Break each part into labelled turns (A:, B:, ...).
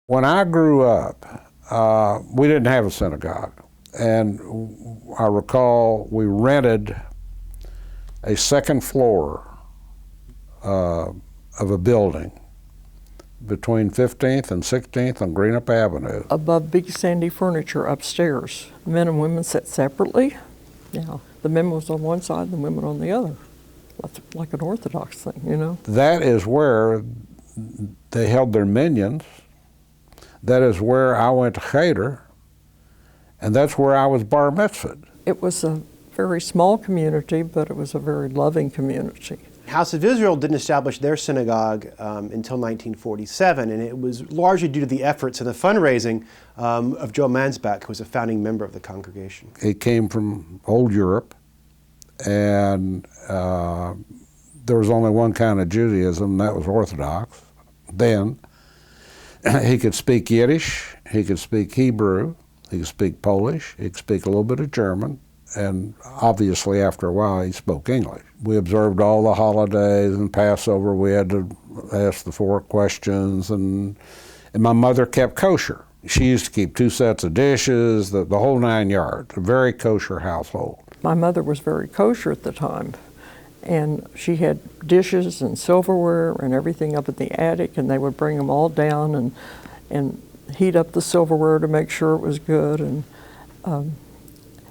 A: When I grew up, we didn't have a synagogue. And I recall we rented a second floor of a building between 15th and 16th on Greenup Avenue.
B: Above Big Sandy Furniture upstairs. Men and women sat separately. Yeah, the men was on one side, the women on the other. Like an Orthodox thing, you know?
A: That is where they held their minions. That is where I went to Cheder, and that's where I was bar mitzvahed.
B: It was a very small community, but it was a very loving community.
C: House of Israel didn't establish their synagogue until 1947, and it was largely due to the efforts and the fundraising of Joe Mansbach, who was a founding member of the congregation.
A: He came from old Europe, and there was only one kind of Judaism, and that was Orthodox then. He could speak Yiddish, he could speak Hebrew, he could speak Polish, he could speak a little bit of German, and obviously after a while he spoke English. We observed all the holidays and Passover. We had to ask the 4 questions, and my mother kept kosher. She used to keep 2 sets of dishes, the whole 9 yards, a very kosher household.
B: My mother was very kosher at the time, and she had dishes and silverware and everything up in the attic, and they would bring them all down and heat up the silverware to make sure it was good, and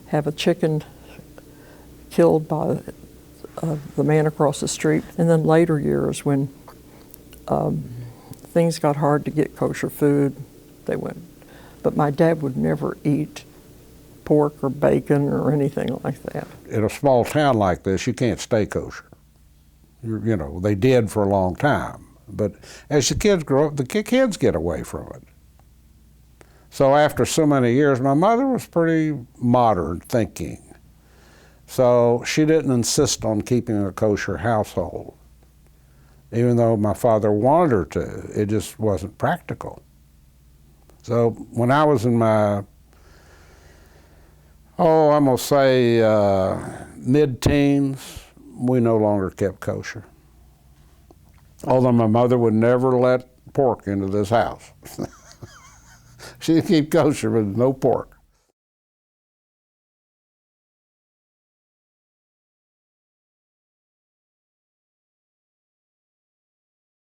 B: have a chicken killed by the man across the street. And then later years, when things got hard to get kosher food, they went. But my dad would never eat pork or bacon or anything like that.
A: In a small town like this, you can't stay kosher. You know, they did for a long time. But as the kids grow up, the kids get away from it. So after so many years, my mother was pretty modern thinking. So she didn't insist on keeping a kosher household. Even though my father wanted her to, it just wasn't practical. So when I was in my, I'm gonna say mid-teens, we no longer kept kosher. Although my mother would never let pork into this house. She'd keep kosher with no pork.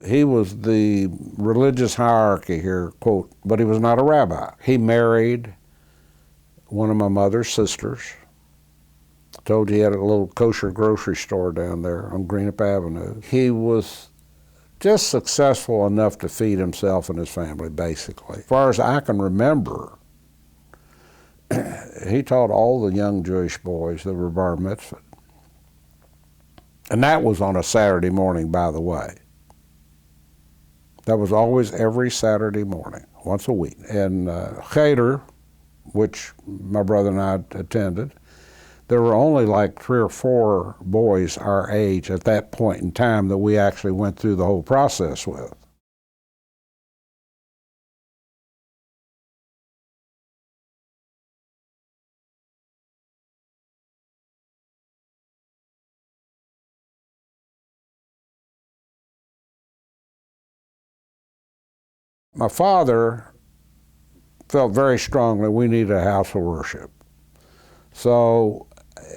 A: He was the religious hierarchy here, quote, but he was not a rabbi. He married one of my mother's sisters. Told you he had a little kosher grocery store down there on Greenup Avenue. He was just successful enough to feed himself and his family, basically. As far as I can remember, he taught all the young Jewish boys that were bar mitzvahed. And that was on a Saturday morning, by the way. That was always every Saturday morning, once a week. And Cheder, which my brother and I attended, there were only like 3 or 4 boys our age at that point in time that we actually went through the whole process with. My father felt very strongly we needed a house of worship. So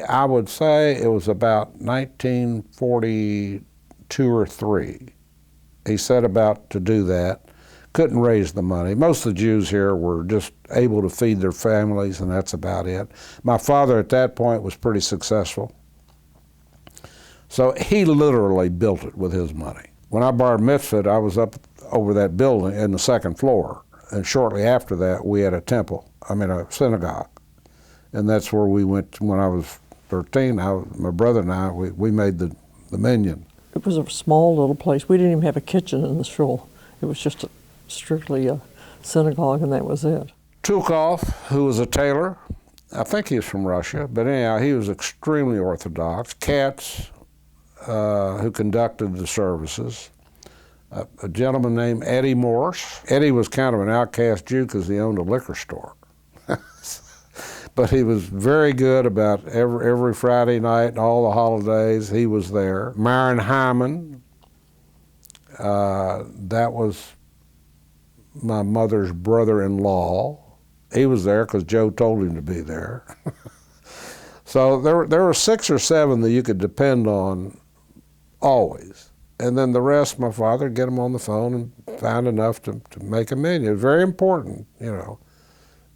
A: I would say it was about 1942 or 3. He set about to do that. Couldn't raise the money. Most of the Jews here were just able to feed their families, and that's about it. My father at that point was pretty successful. So he literally built it with his money. When I bar mitzvahed, I was up over that building in the 2nd floor. And shortly after that, we had a synagogue. And that's where we went when I was 13. My brother and I, we made the minyan.
B: It was a small little place. We didn't even have a kitchen in the shul. It was just strictly a synagogue, and that was it.
A: Tulkoff, who was a tailor, I think he was from Russia, but anyhow, he was extremely Orthodox. Katz, who conducted the services. A gentleman named Eddie Morse. Eddie was kind of an outcast Jew because he owned a liquor store. But he was very good about every Friday night and all the holidays. He was there. Myron Hyman, that was my mother's brother-in-law. He was there because Joe told him to be there. So there were 6 or 7 that you could depend on always. And then the rest, my father would get them on the phone and find enough to make a menu. It was very important, you know,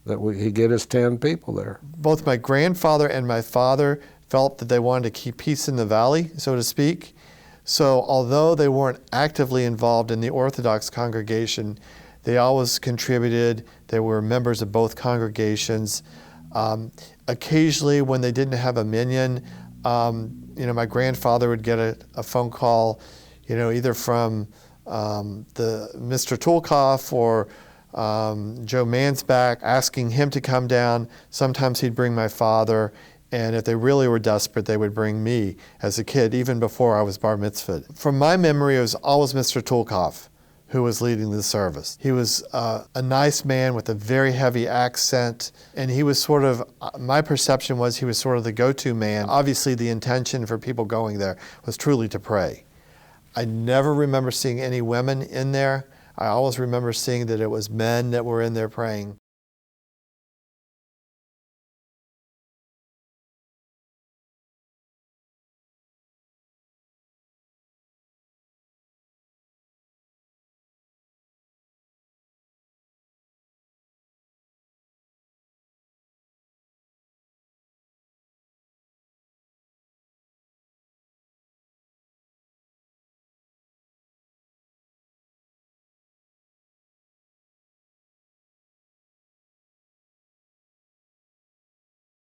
A: that he get his 10 people there.
D: Both my grandfather and my father felt that they wanted to keep peace in the valley, so to speak. So although they weren't actively involved in the Orthodox congregation, they always contributed. They were members of both congregations. Occasionally, when they didn't have a minyan, you know, my grandfather would get a phone call, you know, either from the Mr. Tulkoff or Joe Mansbach, asking him to come down. Sometimes he'd bring my father, and if they really were desperate, they would bring me as a kid, even before I was bar mitzvahed. From my memory, it was always Mr. Tulkoff who was leading the service. He was a nice man with a very heavy accent, and he was sort of, my perception was he was sort of the go-to man. Obviously, the intention for people going there was truly to pray. I never remember seeing any women in there. I always remember seeing that it was men that were in there praying.